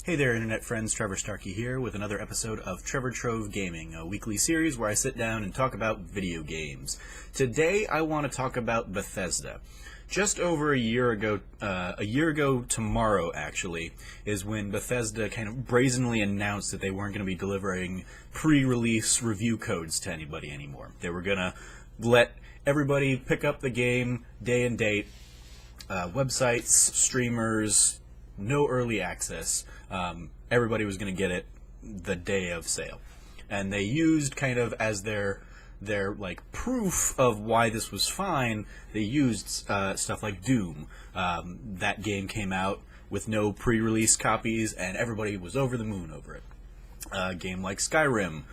Hey there, Internet friends, Trevor Starkey here with another episode of Trevor Trove Gaming, a weekly series where I sit down and talk about video games. Today I want to talk about Bethesda. Just over a year ago tomorrow actually, is when Bethesda kind of brazenly announced that they weren't going to be delivering pre-release review codes to anybody anymore. They were going to let everybody pick up the game day and date, websites, streamers, no early access. Everybody was going to get it the day of sale. And they used kind of as their like proof of why this was fine, they used stuff like Doom. That game came out with no pre-release copies and everybody was over the moon over it. A game like Skyrim,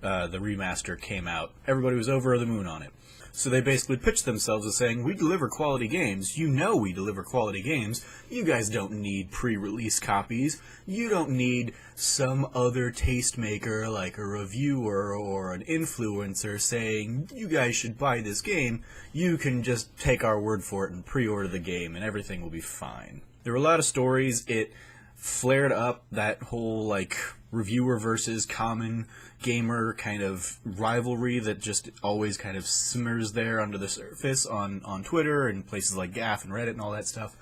the remaster came out, everybody was over the moon on it. So they basically pitched themselves as saying, we deliver quality games, you know we deliver quality games, you guys don't need pre-release copies, you don't need some other tastemaker like a reviewer or an influencer saying, you guys should buy this game, you can just take our word for it and pre-order the game and everything will be fine. There were a lot of stories, it flared up that whole like reviewer versus common gamer kind of rivalry that just always kind of simmers there under the surface on Twitter and places like Gaff and Reddit and all that stuff.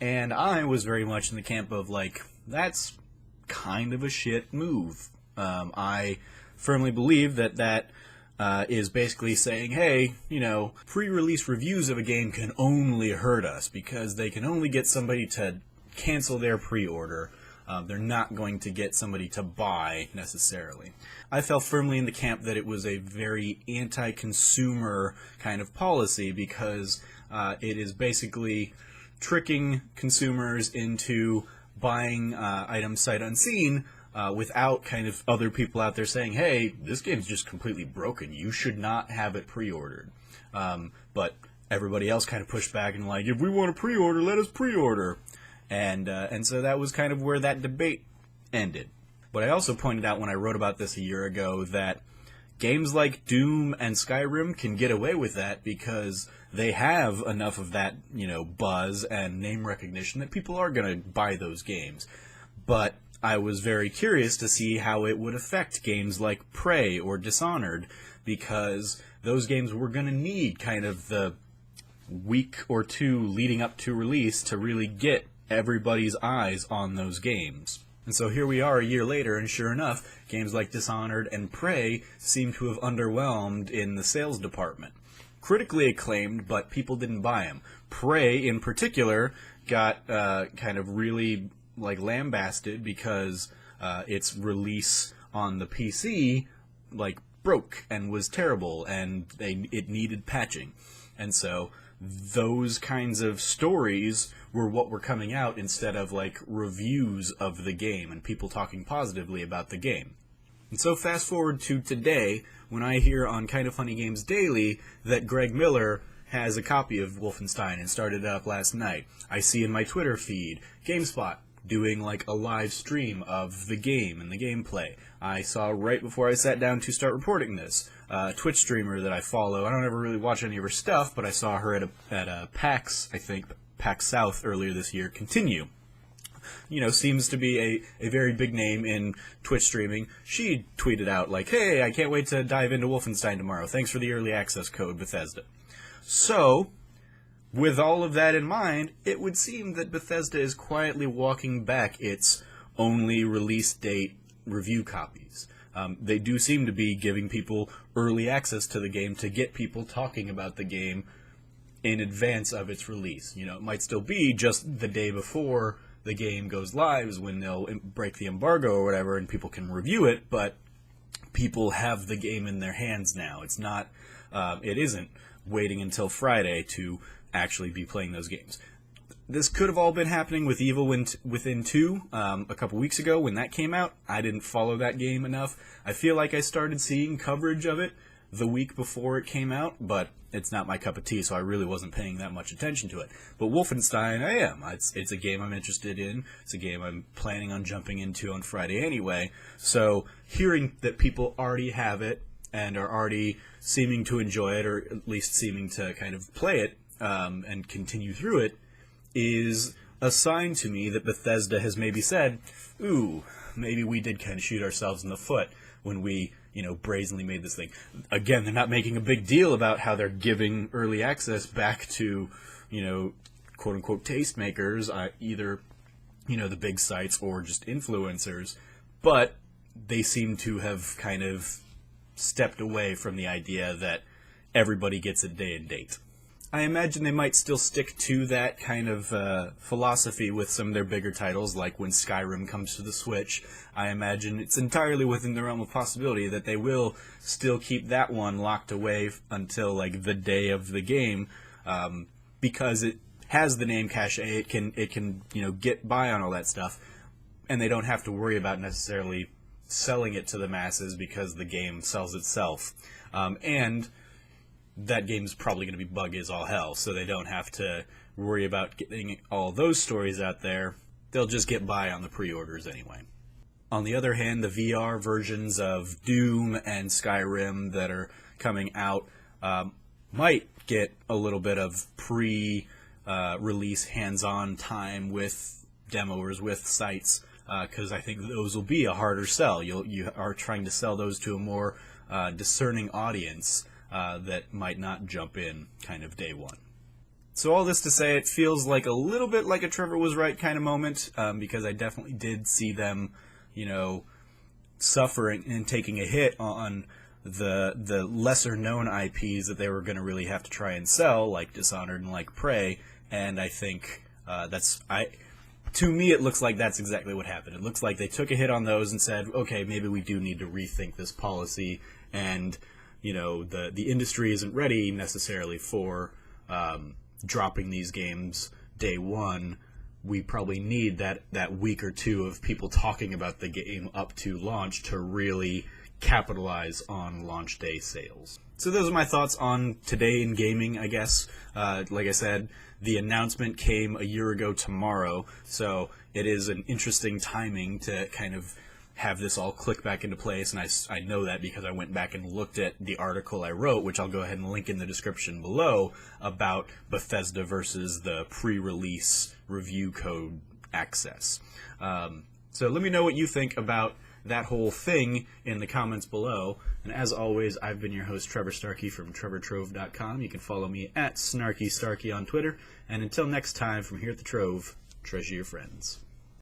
And I was very much in the camp of like, that's kind of a shit move. I firmly believe that is basically saying, hey, you know, pre-release reviews of a game can only hurt us because they can only get somebody to cancel their pre-order. They're not going to get somebody to buy, necessarily. I fell firmly in the camp that it was a very anti-consumer kind of policy because it is basically tricking consumers into buying items sight unseen without kind of other people out there saying, hey, this game's just completely broken. You should not have it pre-ordered. But everybody else kind of pushed back and like, if we want to pre-order, let us pre-order. And so that was kind of where that debate ended. But I also pointed out when I wrote about this a year ago that games like Doom and Skyrim can get away with that because they have enough of that, you know, buzz and name recognition that people are going to buy those games. But I was very curious to see how it would affect games like Prey or Dishonored because those games were going to need kind of the week or two leading up to release to really get everybody's eyes on those games. And so here we are a year later, and sure enough, games like Dishonored and Prey seem to have underwhelmed in the sales department. Critically acclaimed, but people didn't buy them. Prey, in particular, got kind of really like lambasted because its release on the PC like broke and was terrible, and it needed patching. And so those kinds of stories were what were coming out instead of like reviews of the game and people talking positively about the game. And so fast forward to today when I hear on Kind of Funny Games Daily that Greg Miller has a copy of Wolfenstein and started it up last night. I see in my Twitter feed GameSpot doing like a live stream of the game and the gameplay. I saw right before I sat down to start reporting this, a Twitch streamer that I follow. I don't ever really watch any of her stuff, but I saw her at a PAX, I think, PAX South earlier this year, continue. You know, seems to be a very big name in Twitch streaming. She tweeted out like, hey, I can't wait to dive into Wolfenstein tomorrow. Thanks for the early access code, Bethesda. So, with all of that in mind, it would seem that Bethesda is quietly walking back its only release date review copies. They do seem to be giving people early access to the game to get people talking about the game in advance of its release. You know, it might still be just the day before the game goes live is when they'll break the embargo or whatever and people can review it, but people have the game in their hands now. It's not, it isn't waiting until Friday to actually be playing those games. This could have all been happening with Evil Within 2 a couple weeks ago when that came out. I didn't follow that game enough. I feel like I started seeing coverage of it the week before it came out, but it's not my cup of tea, so I really wasn't paying that much attention to it. But Wolfenstein, I am. It's a game I'm interested in. It's a game I'm planning on jumping into on Friday anyway. So hearing that people already have it and are already seeming to enjoy it, or at least seeming to kind of play it and continue through it, is a sign to me that Bethesda has maybe said, ooh, maybe we did kind of shoot ourselves in the foot when we, brazenly made this thing. Again, they're not making a big deal about how they're giving early access back to, quote-unquote tastemakers, either, the big sites or just influencers, but they seem to have kind of stepped away from the idea that everybody gets a day and date. I imagine they might still stick to that kind of philosophy with some of their bigger titles, like when Skyrim comes to the Switch. I imagine it's entirely within the realm of possibility that they will still keep that one locked away until like the day of the game, because it has the name cachet. It can get by on all that stuff, and they don't have to worry about necessarily selling it to the masses because the game sells itself, and that game's probably going to be buggy as all hell, so they don't have to worry about getting all those stories out there. They'll just get by on the pre-orders anyway. On the other hand, the VR versions of Doom and Skyrim that are coming out might get a little bit of pre-release hands-on time with demoers, with sites, because I think those will be a harder sell. You are trying to sell those to a more discerning audience that might not jump in kind of day one. So all this to say, it feels like a little bit like a Trevor was right kind of moment, because I definitely did see them, suffering and taking a hit on the lesser known IPs that they were going to really have to try and sell, like Dishonored and like Prey, and I think to me it looks like that's exactly what happened. It looks like they took a hit on those and said, okay, maybe we do need to rethink this policy, and the industry isn't ready necessarily for dropping these games day one. We probably need that week or two of people talking about the game up to launch to really capitalize on launch day sales. So those are my thoughts on today in gaming, I guess. Like I said, the announcement came a year ago tomorrow, so it is an interesting timing to kind of have this all click back into place, and I know that because I went back and looked at the article I wrote, which I'll go ahead and link in the description below, about Bethesda versus the pre-release review code access. So let me know what you think about that whole thing in the comments below, and as always, I've been your host, Trevor Starkey from TrevorTrove.com. You can follow me at SnarkyStarkey on Twitter, and until next time, from here at the Trove, treasure your friends.